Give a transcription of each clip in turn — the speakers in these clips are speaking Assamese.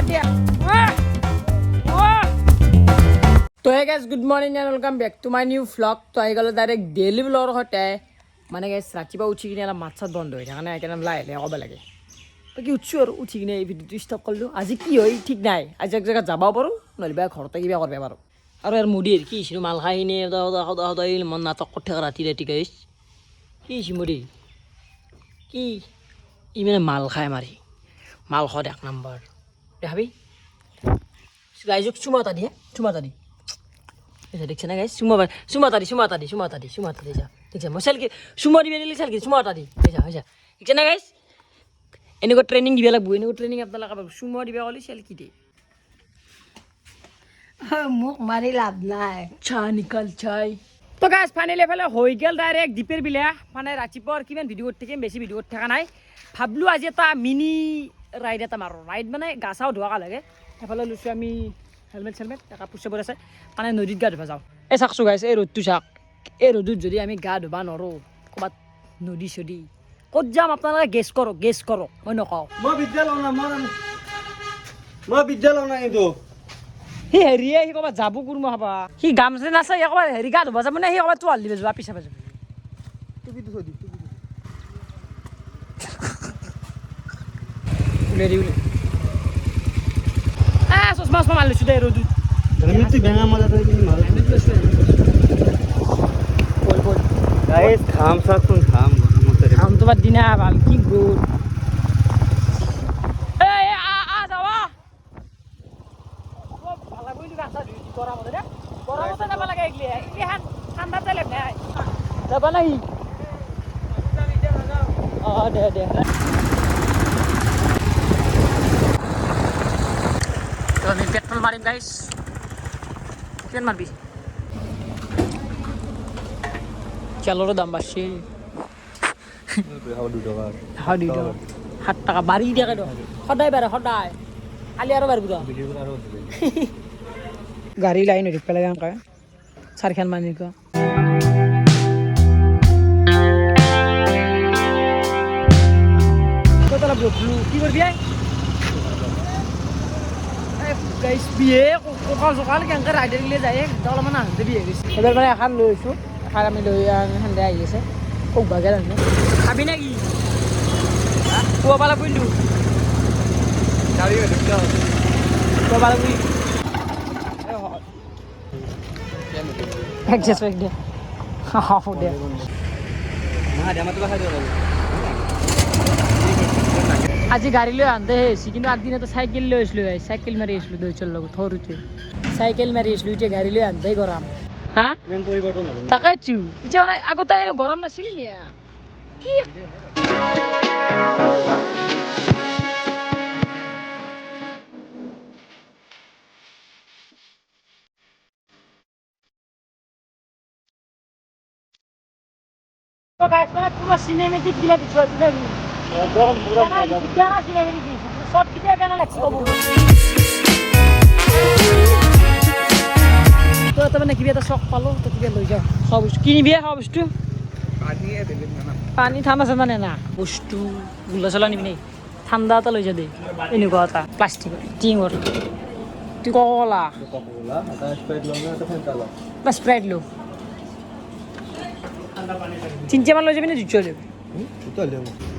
dia. तो है guys, good morning and welcome back to my new vlog. तो आई गलो डायरेक्ट डेली vlog होता है. माने guys रातिपुवा उठी किने आला माछा बंद হৈ থাকে না এখানে লাই লাই কব লাগে. তো কি উঠছো আর উঠি কিনে এই ভিডিওটো স্টপ করলো. আজি কি হয় ঠিক নাই. আজি এক জায়গা যাবাও পারো নলিবা ঘরতে কিবা করবে পারো. আর এর মুডির কি ছিল মাল খাই নে দাও মন নাটক করতে রাতি রাতি গাইস. কি ছিল মুডি? কি ইমেনে মাল খায় মারি. মাল খাওয়া এক নাম্বার. দেখাবি? গাইজক চুমাতা দি এটা দেখছ না গাইস সুমাতাদি যা দেখছ মশাল কি সুমা দিবে দিলি চাল কি সুমাতা দি হইছা দেখছ না গাইস এনেকো ট্রেনিং দিবে লাগবো এনেকো ট্রেনিং আপনারা কাব সুমা দিবে কলি চাল কি দে মুখ মারি লাভ নাই চা নিকাল চাই তো গাইস ফাইনালি ফেলে হই গেল ডাইরেক্ট দ্বীপের বিলা মানে ৰাতিপুৱাৰ কিমান ভিডিও করতে বেশি ভিডিও থাকা নাই ভাবলু আজি এটা মিনি রাইড এটা মারো রাইড মানে গাছাও ধোয়া লাগে এফালে লুচু আমি হেলমেট কাপোৰ চাপোৰ আছে মানে নদীত গা ধুবা যাওঁ এই চাকছো গাইছে এই ৰ'দটো চাক এই ৰ'দত যদি আমি গা ধুবা নৰো ক'ৰবাত নদী চদী ক'ত যাম আপোনালোকে গেছ কৰক মই নকওঁ মই বিদ্যালয় না কিন্তু সি হেৰিয়ে সি ক'ৰবাত যাব কোৰ মই খাবা সি গামছে নাছে ক'ৰবাত হেৰি গা ধুবা যাব নে সি ক'ৰবাত তোৱাল দিবে যোৱা পিছা যাব টুপি থৈ দি উলে চশমা মাল লৈছোঁ দে ৰ'দত হেলমেটটো বেঙা মজা থৈ কিনি মাল গাইস খাম চাচোন খাম গৰমতে খামটো বাদ দিনা ভাল কি গ'ল এই যাবা ভালা কৰি ৰাস্তা ধুই গৰমতে দে গৰমতে যাব লাগে এগলি হান ঠাণ্ডা তেলে নাই যাবা নাই দে তো আমি পেট্রোল মারিম গাইস কেন মারবি চালোর দাম বাড়ছে 7 টাকা বাড়ি দিয়ে কেন সদায় বাড়ে সদায় কালি আৰু বাঢ়িব গাড়ী লাইন হৈ পেলাই এনেকৈ চাৰিখান মানি ক কি কৰবি গাইস বিয়ে ককাল কেনেকৈ ৰাইডাৰ গিলে যায় একদম মানে আহোঁতে বিয়ে গৈছে এবাৰ মানে এখন লৈ আছোঁ এখন আমি লৈ সেন্দে আহি আছে খুব ভাগে ৰান্ধে খাবি নে কি পুৱা পালা পুইলোঁ পুৱা পালা পুই একজেষ্ট দে দে আজি গাড়ী লৈ আনতে আহিছে কিন্তু আগদিন এটা চাইকেল লৈ আহিছিলোঁ চাইকেল মাৰি আহিছিলোঁ দৈচৰ লগত সৰুতে চাইকেল মাৰি আহিছিলোঁ এতিয়া গাড়ী লৈ আনতেই গৰম হা তাকে এতিয়া মানে আগতে গৰম নাছিল কি পুরো সিনেমেটিক দিলে দিচ্ছ মানে কিবা এটা চখ পালো তো কিবা লৈ যাওঁ খোৱা বস্তু কিনিবি খোৱা বস্তু পানী ঠাণ্ডা চাণ্ডা নে না বস্তু গোলা চলা নিবি নে ঠাণ্ডা এটা লৈ যা দেই এনেকুৱা এটা প্লাষ্টিকৰ টিঙৰ তুই কলা স্প্ৰাইট লো চিনচামান লৈ যাবি নে দুচ যাবি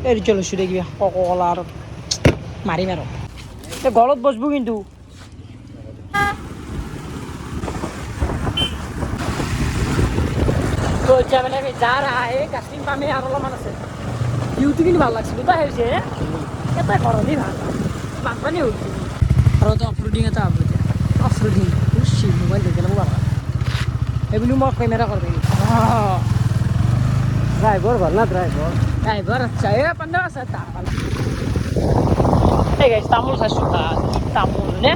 এই দুচ লৈছোঁ দে কিবা কলা আৰু মাৰিম আৰু গলত বসবো কিন্তু তো এতিয়া মানে আমি যাৰ আহে কাশ্মীৰ পামে আৰু অলপমান আছে ভিউটো কিন্তু ভাল লাগছিল দুটা হৈছে এটা ঘৰতেই ভাল বানপানী হৈছে আৰু এটা অফৰোডিং এটা হ'ব এতিয়া অফৰোডিং মোবাইল দেখি ল'ব পাৰা সেইবুলি মই কেমেৰা কৰিব ড্রাইভার ভাল না ড্রাইভার আচ্ছা এ 15 টাকা এই গাইস তামুল খাইছো তামুল নে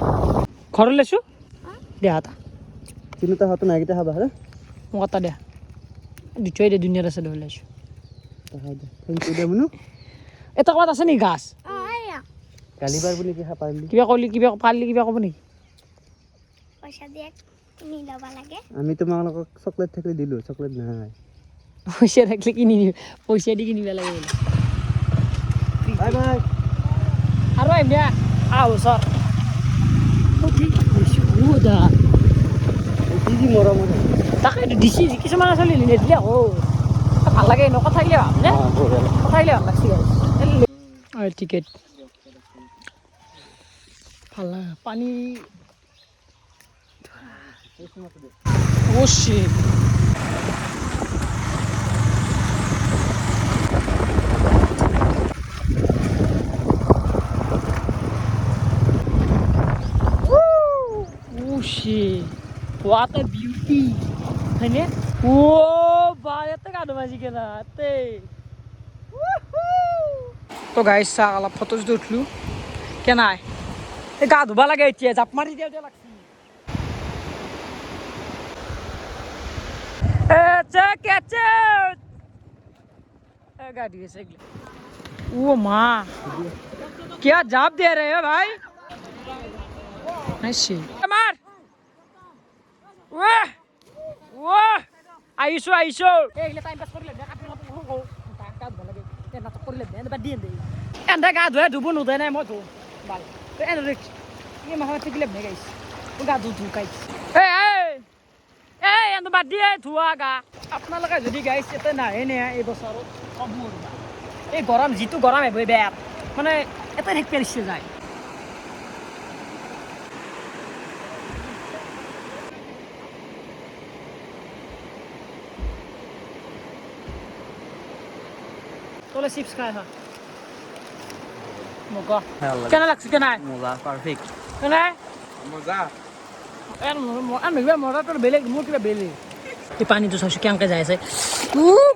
ঘৰ লৈছো দে হাতা তিনিটা হাত নাইকিটা খাবা হা মোক এটা দে দুচৈ দে দুনিয়াত আছে ধৰি লৈছো থেংক ইউ দে মনু এটা ক'ত আছে নি গাছ কালিবাৰ বুলি কি পাৰিলি কিবা কলি কিবা পাৰিলি কিবা ক'ব নেকি পইচা দিয়ে কিনি ল'ব লাগে আমি তোমালোকক চকলেট থাকিলে দিলো চকলেট নাই পইচা থাকলে কিনি পইচা দি কিনিব লাগে বাই বাই আৰু এনে আহ ওচৰ যি মৰম আছে তাকে দিছি কিছুমান আচলতে নিদিলে আকৌ ভাল লাগে এনেকুৱা কথা আহিলে ভাল নে কথা আহিলে ভাল লাগছে টিকেট ভাল লাগে পানী অৱশ্যই What a beauty! হয়নে ও বা এতে গানো বাজি গেলা এতে তো গাইছ চা অলপ ফটো যদি উঠলো কেনাই এই গা ধুবা লাগে এতিয়া জাপ মাৰি দিওঁ লাগছি गाड़ी है वो माँ क्या जाप दे रहे हो भाई ऐसे मार वाह वाह आइसो आइसो एक ले टाइम पास कर ले देखा पिला को को का भल लगे ते ना तो कर ले बे दी दे एंदा गा धोए धुबु नु दे ना म धो बाल तो एन रिक्स ये मा हाथ किले गाइस गा धु धु गाइस ए ए एंदा बाद दिए धुआ गा আপোনালোকে যদি গাইছ এতে নাহে নে এই বছৰত কমুৰ এই গৰম যিটো গৰম হবে বেয়া মানে এতে হেক পেৰিছে যায় তোলে চিপস খাই হা মগা কেনে লাগছে কেনে মজা পারফেক্ট কেনে মজা আমি মজা তোর বেলেগ মোৰ কিবা বেলেগ এই পানীটো চাইছো কেনেকৈ যাই আছে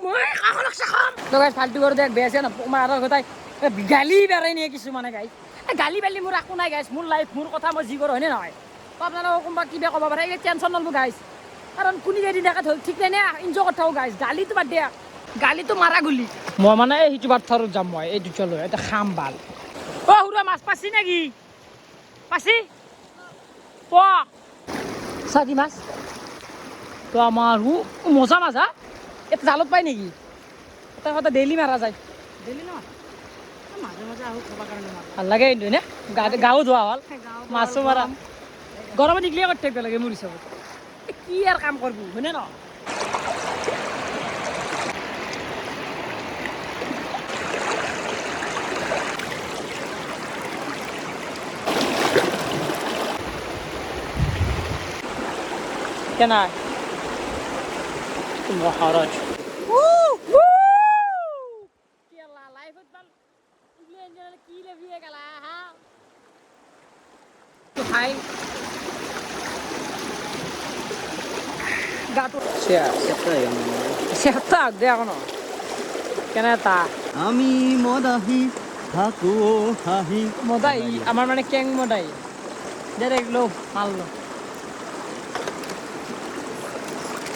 মই কাকো লাগছে খাম তো গাইছ ফাল্টু কৰি দেখ বেছে না মাৰ গতাই গালি বেৰাই নিয়ে কিছু মানে গাইছ গালি বেলি মোৰ একো নাই গাইছ মোৰ লাইফ মোৰ কথা মই যি কৰো হয়নে নহয় তো আপোনালোকক কোনোবা কিবা ক'ব পাৰে এই টেনশ্যন নলব গাইছ কাৰণ কোনি কেইদিন দেখা ঠিক নাই নে এনজয় কথাও গাইছ গালিটো বাদ দিয়া গালিটো মাৰা গুলি মই মানে এই সিটো বাৰ্থৰত যাম মই এই দুটালৈ এটা খাম ভাল অ হুৰা মাছ পাছি নেকি পাছি প সাদি মাছ তো আমার মজা মাছ হা এটা জালত পাই নেকি এটা কথা ডেইলি মারা যায় ডেইলি না মাঝে মাঝে আহো খাবার কারণে ভাল লাগে কিন্তু না গাও ধোয়া হল মাছও মারা গরমে নিকলিয়ে করতে থাকবে লাগে মোৰ হিচাপত কি আর কাম করবো হয়নে না কেন মহারাজ আমি মদাহি থাকো হাহি মদাই আমার মানে কেং মদাই ডাইরেক্ট লো মারলো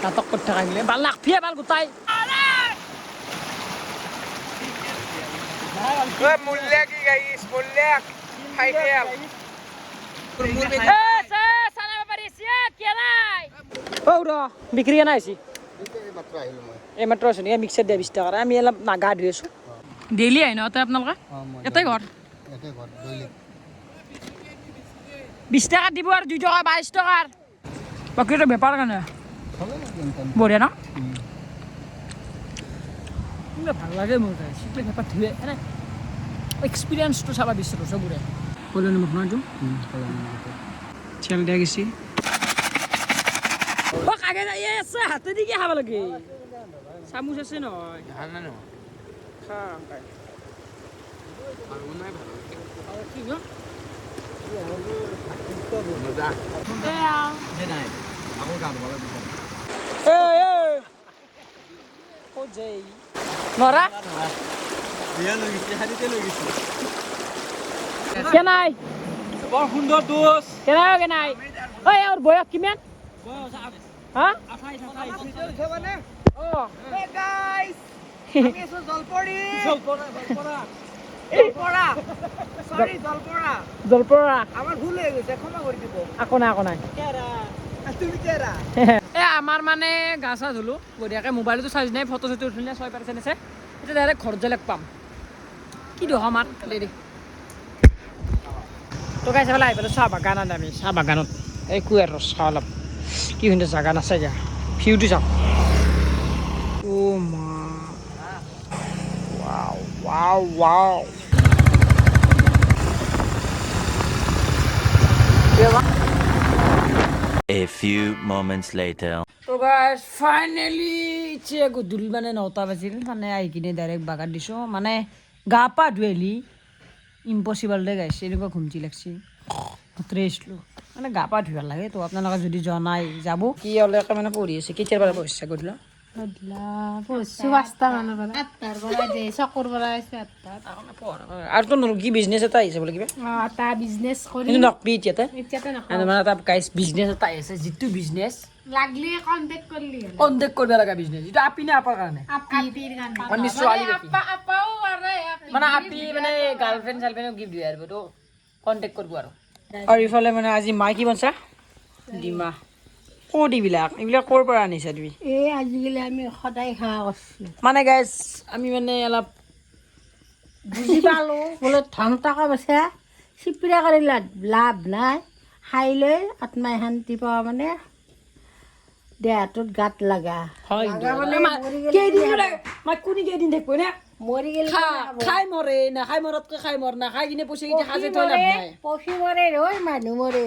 নাটক করতে থাকলে ভাল লাগফিয়ে ভাল গোটাই মূল্য কি গাইস মূল্য ফাইনাল বিক্রি না আছি এই মাত্র আছে নেকি মিক্সার দিয়া 20 টাকা আমি এলাম না গা ধুইছো ডেইলি আই না তাই আপোনালোকে এটাই ঘর 20 টাকা দিব আর 2 টাকা 22 টাকার বাকিটা ব্যাপার কেন বঢ়িয়া না ভাল লাগে মোৰ শিকলে ব্যাপাৰ ধুয়ে এনে এক্সপিৰিয়েন্সটো চাবা বিচাৰো সবৰে বলে নিমখ না চেল দিয়া গেছি ও কাগে যাই আছে হাতে দি কি খাব লাগে চামুচ আছে নহয় না না খা খাই আৰু নাই ভাল আৰু কি গো মজা এ নাই আকৌ গান বলা এ ও যেই নরা বিয়া লৈ গেছি হাৰিতে লৈ গেছি কেনাই বৰ সুন্দৰ দোষ কেনাই ওই আৰ বয়স কিমান হ্যাঁ ও হে গাইস আমি এসো জলপৰি সৰি জলপৰা আমার ভুল হয়ে গেছে ক্ষমা করে দিব আকো নাই তুমি কেরা এ আমার মানে গা চা ধুলো বঢ়িয়াকে মোবাইলতো চাৰ্জ নাই ফটো চটো উঠিলে 6% আছে এতিয়া ডাইৰেক্ট ঘৰত যালে পাম কি দিওঁ আমাৰ দেৰি তো গাইছ পেলাই আহি পেলাই চাহ বাগানত আমি চাহ বাগানত এই কুঁৱাৰ ৰস চাহ অলপ কি সুন্দৰ জাগা নাচাই যা ভিউটো চাওক অ' মা wow wow wow A few moments later. তো গাইছ ফাইনেলি এতিয়া গধূলি মানে 9টা বাজিল মানে আহি কিনে ডাইৰেক্ট বাগান দিছোঁ মানে গা পা ধুৱেলি ইম্পচিবল দে গাইছে এনেকুৱা ঘুমটি লাগছি ৰেষ্ট লো মানে গা পা ধুব লাগে তো আপোনালোকে যদি জনাই যাব কি অলকে মানে পঢ়ি আছে কেতিয়াৰ পৰা পঢ়িছে গধূলা আৰু তো কি বিজনেছ এটা আহিছে বোলে কিবা কিন্তু নকবি এতিয়াতে মানে এটা গাইছ বিজনেছ এটা আহিছে যিটো বিজনেছ কণ্টেক্ট কৰিব লগা বিজনেছ যিটো আপি নে আপাৰ কাৰণে মানে ছোৱালী মানে আপি মানে গাৰ্লফ্ৰেণ্ড চাৰ্লফ্ৰেণ্ডক গিফ্ট দিয়ে আৰু তো কণ্টেক্ট কৰিব আৰু ইফালে মানে আজি মাই কি বনছা ডিমা ক'ত এইবিলাক ক'ৰ পৰা আনিছা তুমি আজিকালি আমি সদায় খোৱা কৰিছোঁ মানে গাইছ আমি মানে অলপ বুজি পালোঁ বোলে ধন টকা পইচা চিপিৰা কৰি লাভ নাই খাই লৈ আত্মাই শান্তি পোৱা মানে দেহটোত গাত লগা কেইদিন থাকিব নে মৰি গ'লে খাই মৰে নাখাই মৰতকৈ খাই মৰ নাখাই কিনে পইচা কেইটা সাজে থৈ লাভ নাই পক্ষী মৰে মানুহ মৰে